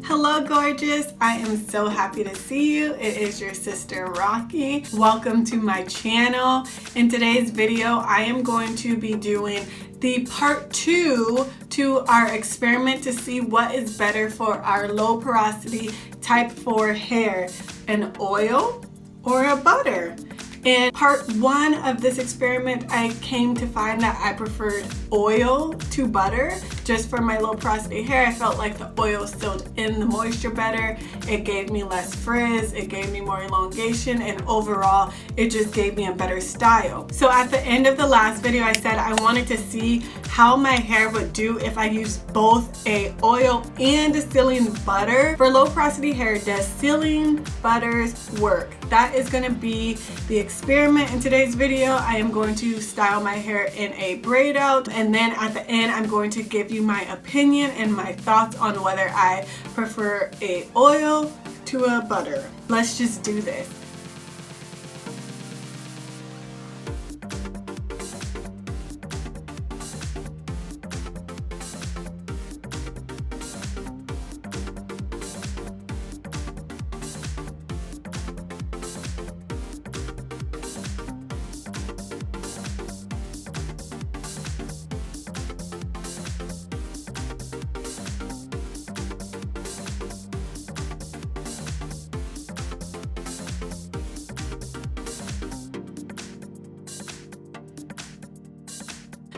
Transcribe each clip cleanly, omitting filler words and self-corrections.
Hello gorgeous, I am so happy to see you. It is your sister Rocky. Welcome to my channel. In today's video, I am going to be doing the part 2 to our experiment to see what is better for our low porosity type 4 hair, an oil or a butter. In part 1 of this experiment, I came to find that I preferred oil to butter. Just for my low porosity hair, I felt like the oil sealed in the moisture better. It gave me less frizz, it gave me more elongation, and overall, it just gave me a better style. So at the end of the last video, I said I wanted to see how my hair would do if I used both a oil and a sealing butter. For low porosity hair, does sealing butters work? That is going to be the experiment in today's video. I am going to style my hair in a braid out, and then at the end I'm going to give you my opinion and my thoughts on whether I prefer a oil to a butter. Let's just do this.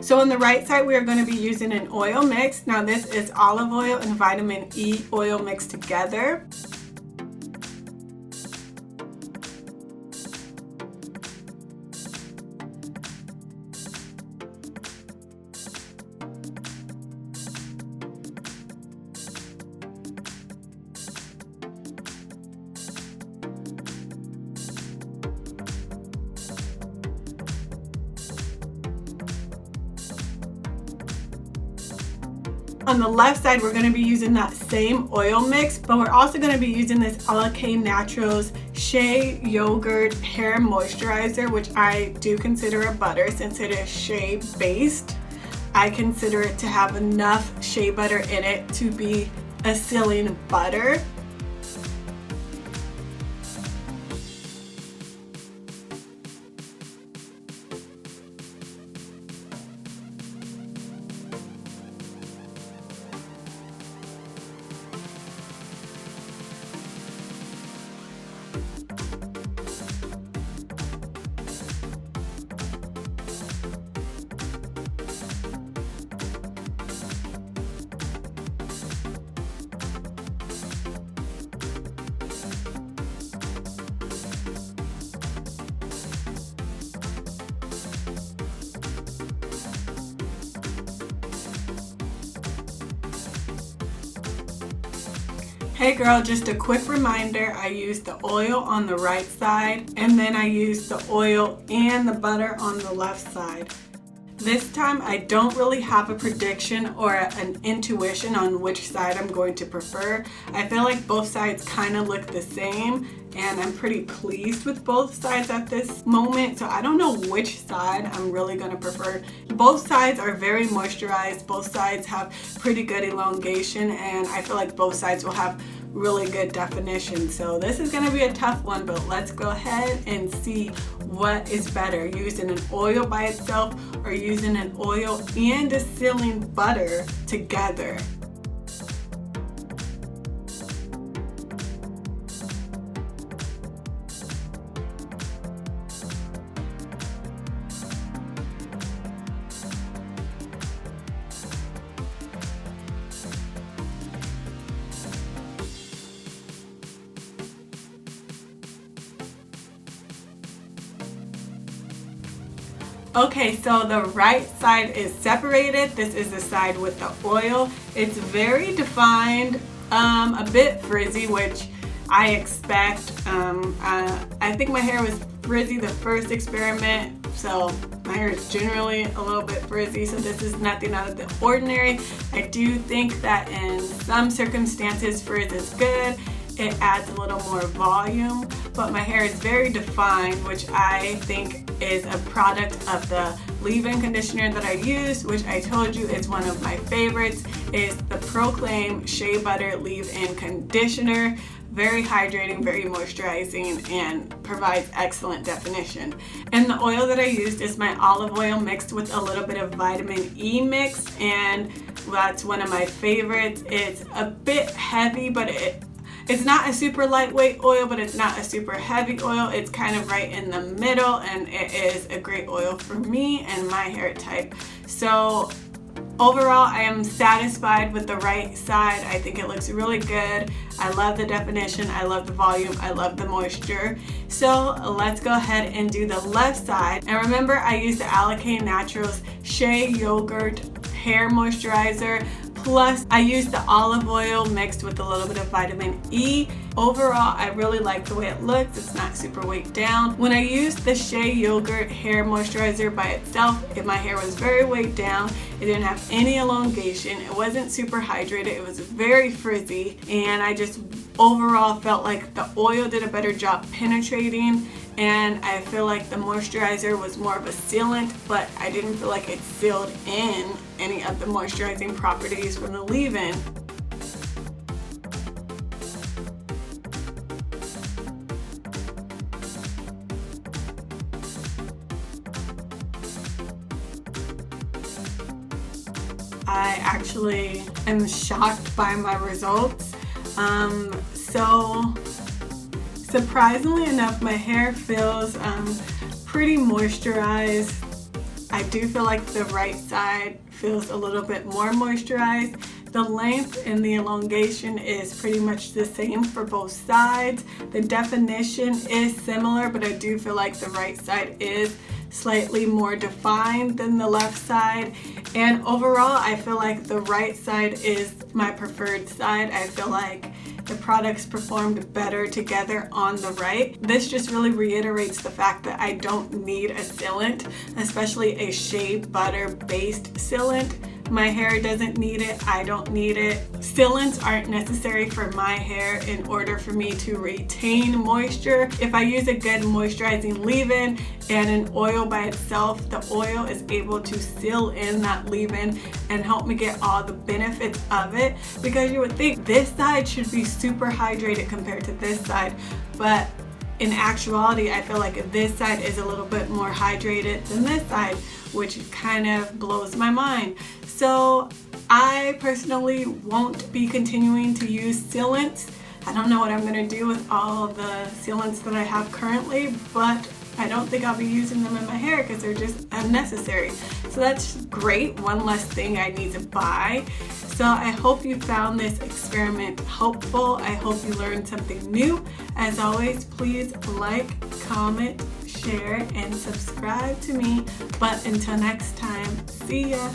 So on the right side, we are going to be using an oil mix. Now this is olive oil and vitamin E oil mixed together. On the left side, we're going to be using that same oil mix, but we're also going to be using this Alikey Naturals Shea Yogurt Hair Moisturizer, which I do consider a butter since it is shea based. I consider it to have enough shea butter in it to be a sealing butter. Hey girl, just a quick reminder, I used the oil on the right side and then I used the oil and the butter on the left side. This time I don't really have a prediction or an intuition on which side I'm going to prefer. I feel like both sides kind of look the same and I'm pretty pleased with both sides at this moment, so I don't know which side I'm really going to prefer. Both sides are very moisturized, both sides have pretty good elongation, and I feel like both sides will have really good definition. So this is going to be a tough one, but let's go ahead and see what is better, using an oil by itself or using an oil and a sealing butter together. Okay, so the right side is separated. This is the side with the oil. It's very defined, a bit frizzy, which I expect. I think my hair was frizzy the first experiment, so my hair is generally a little bit frizzy, so this is nothing out of the ordinary. I do think that in some circumstances frizz is good. It adds a little more volume, but my hair is very defined, which I think is a product of the leave-in conditioner that I use, which I told you is one of my favorites, is the Proclaim Shea Butter Leave-In Conditioner. Very hydrating, very moisturizing, and provides excellent definition. And the oil that I used is my olive oil mixed with a little bit of vitamin E mix, and that's one of my favorites. It's a bit heavy, but it's not a super lightweight oil, but it's not a super heavy oil. It's kind of right in the middle, and it is a great oil for me and my hair type. So overall, I am satisfied with the right side. I think it looks really good. I love the definition, I love the volume, I love the moisture. So let's go ahead and do the left side. And remember, I used the Alikey Naturals Shea Yogurt Hair Moisturizer. Plus, I used the olive oil mixed with a little bit of vitamin E. Overall, I really like the way it looks. It's not super weighed down. When I used the Shea Yogurt Hair Moisturizer by itself, my hair was very weighed down. It didn't have any elongation. It wasn't super hydrated. It was very frizzy. And I just overall felt like the oil did a better job penetrating. And I feel like the moisturizer was more of a sealant, but I didn't feel like it sealed in any of the moisturizing properties from the leave-in. I actually am shocked by my results. Surprisingly enough, my hair feels pretty moisturized. I do feel like the right side feels a little bit more moisturized. The length and the elongation is pretty much the same for both sides. The definition is similar, but I do feel like the right side is slightly more defined than the left side. And overall, I feel like the right side is my preferred side. I feel like the products performed better together on the right. This just really reiterates the fact that I don't need a sealant, especially a shea butter based sealant. My hair doesn't need it, I don't need it. Sealants aren't necessary for my hair in order for me to retain moisture. If I use a good moisturizing leave-in and an oil by itself, the oil is able to seal in that leave-in and help me get all the benefits of it, because you would think this side should be super hydrated compared to this side, but in actuality, I feel like this side is a little bit more hydrated than this side, which kind of blows my mind. So I personally won't be continuing to use sealants. I don't know what I'm going to do with all the sealants that I have currently, but I don't think I'll be using them in my hair because they're just unnecessary. So that's great. One less thing I need to buy. So I hope you found this experiment helpful. I hope you learned something new. As always, please like, comment, share, and subscribe to me. But until next time, see ya.